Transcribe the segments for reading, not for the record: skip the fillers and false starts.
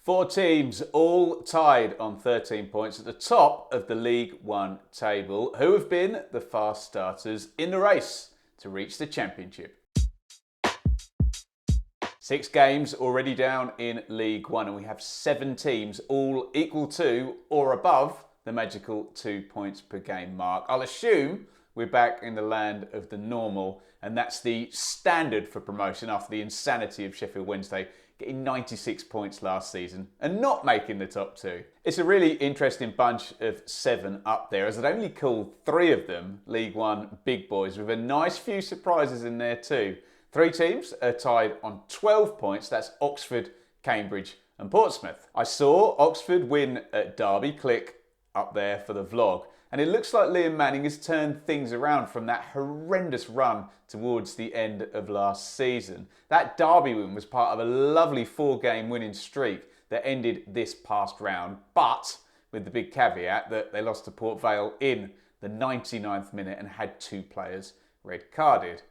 Four teams all tied on 13 points at the top of the League One table, who have been the fast starters in the race to reach the Championship. 6 games already down in League One, and we have 7 teams all equal to or above the magical 2 points per game mark. I'll assume we're back in the land of the normal, and that's the standard for promotion after the insanity of Sheffield Wednesday getting 96 points last season and not making the top 2. It's a really interesting bunch of 7 up there, as I'd only call 3 of them League One big boys, with a nice few surprises in there too. 3 teams are tied on 12 points. That's Oxford, Cambridge and Portsmouth. I saw Oxford win at Derby, click up there for the vlog. And it looks like Liam Manning has turned things around from that horrendous run towards the end of last season. That Derby win was part of a lovely 4-game winning streak that ended this past round, but with the big caveat that they lost to Port Vale in the 99th minute and had 2 players red carded.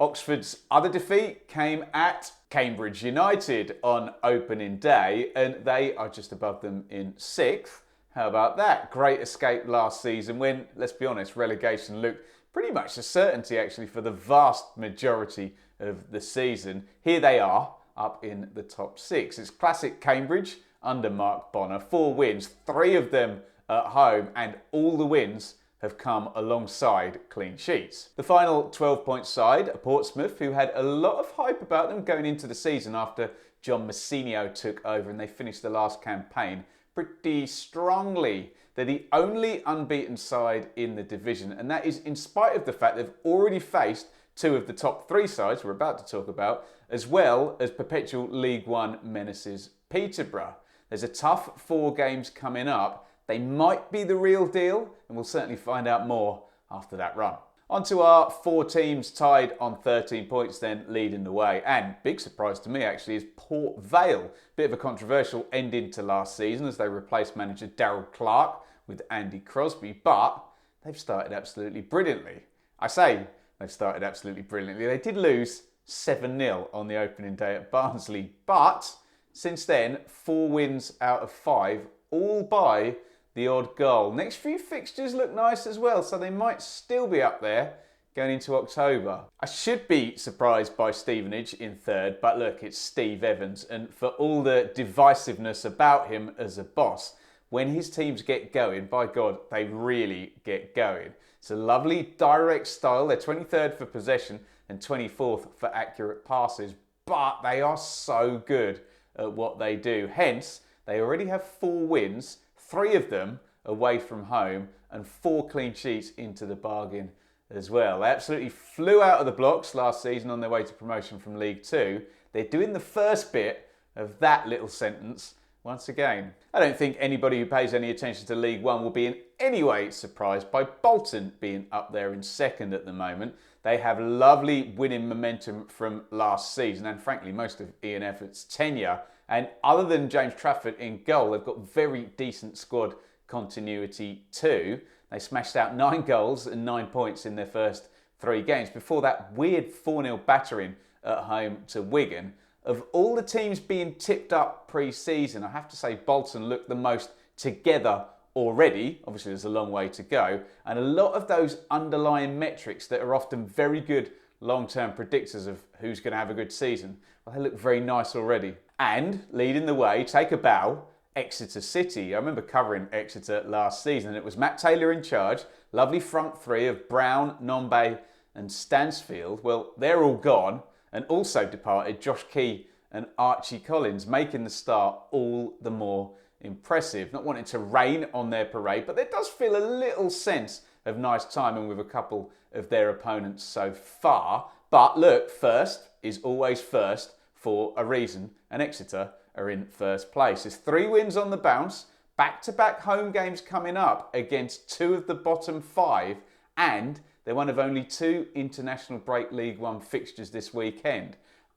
Oxford's other defeat came at Cambridge United on opening day, and they are just above them in 6th. How about that? Great escape last season when, let's be honest, relegation looked pretty much a certainty actually for the vast majority of the season. Here they are, up in the top 6. It's classic Cambridge under Mark Bonner. 4 wins, 3 of them at home, and all the wins have come alongside clean sheets. The final 12-point side, Portsmouth, who had a lot of hype about them going into the season after John Massinio took over and they finished the last campaign pretty strongly. They're the only unbeaten side in the division, and that is in spite of the fact they've already faced 2 of the top 3 sides we're about to talk about, as well as perpetual League One menaces Peterborough. There's a tough 4 games coming up. They might be the real deal, and we'll certainly find out more after that run. On to our 4 teams tied on 13 points then, leading the way. And big surprise to me actually is Port Vale. Bit of a controversial ending to last season as they replaced manager Darryl Clark with Andy Crosby, but they've started absolutely brilliantly. I say they've started absolutely brilliantly. They did lose 7-0 on the opening day at Barnsley, but since then 4 wins out of 5, all by the odd goal. Next few fixtures look nice as well, so they might still be up there going into October. I should be surprised by Stevenage in 3rd, but look, it's Steve Evans, and for all the divisiveness about him as a boss, when his teams get going, by God, they really get going. It's a lovely direct style. They're 23rd for possession and 24th for accurate passes, but they are so good at what they do. Hence, they already have 4 wins, 3 of them away from home, and 4 clean sheets into the bargain as well. They absolutely flew out of the blocks last season on their way to promotion from League 2. They're doing the first bit of that little sentence once again. I don't think anybody who pays any attention to League 1 will be in any way surprised by Bolton being up there in 2nd at the moment. They have lovely winning momentum from last season and frankly most of Ian Effort's tenure. And other than James Trafford in goal, they've got very decent squad continuity too. They smashed out 9 goals and 9 points in their first 3 games before that weird 4-0 battering at home to Wigan. Of all the teams being tipped up pre-season, I have to say Bolton look the most together already. Obviously there's a long way to go, and a lot of those underlying metrics that are often very good long-term predictors of who's going to have a good season, well, they look very nice already. And leading the way, take a bow, Exeter City. I remember covering Exeter last season, and it was Matt Taylor in charge. Lovely front 3 of Brown, Nombe and Stansfield. Well, they're all gone, and also departed Josh Key and Archie Collins, making the start all the more impressive. Not wanting to rain on their parade, but there does feel a little sense of nice timing with a couple of their opponents so far. But look, first is always first for a reason, and Exeter are in first place. There's 3 wins on the bounce, back-to-back home games coming up against 2 of the bottom 5, and they're one of only 2 international break League One fixtures this weekend.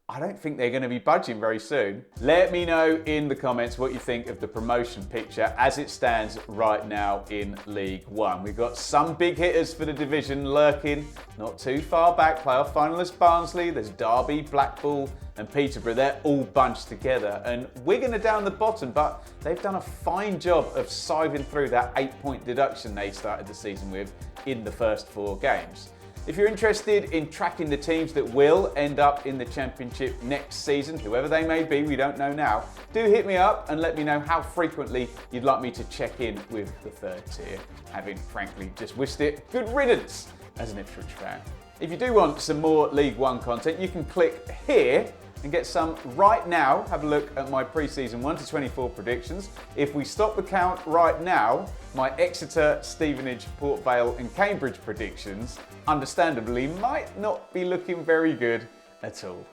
I don't think they're going to be budging very soon. Let me know in the comments what you think of the promotion picture as it stands right now in League One. We've got some big hitters for the division lurking, not too far back. Playoff finalists Barnsley, there's Derby, Blackpool and Peterborough. They're all bunched together. And Wigan are down the bottom, but they've done a fine job of siving through that 8-point deduction they started the season with in the first 4 games. If you're interested in tracking the teams that will end up in the Championship next season, whoever they may be, we don't know now, do hit me up and let me know how frequently you'd like me to check in with the 3rd tier, having frankly just wished it good riddance as an Ipswich fan. If you do want some more League One content, you can click here and get some right now. Have a look at my pre-season 1 to 24 predictions. If we stop the count right now, my Exeter, Stevenage, Port Vale and Cambridge predictions, understandably, might not be looking very good at all.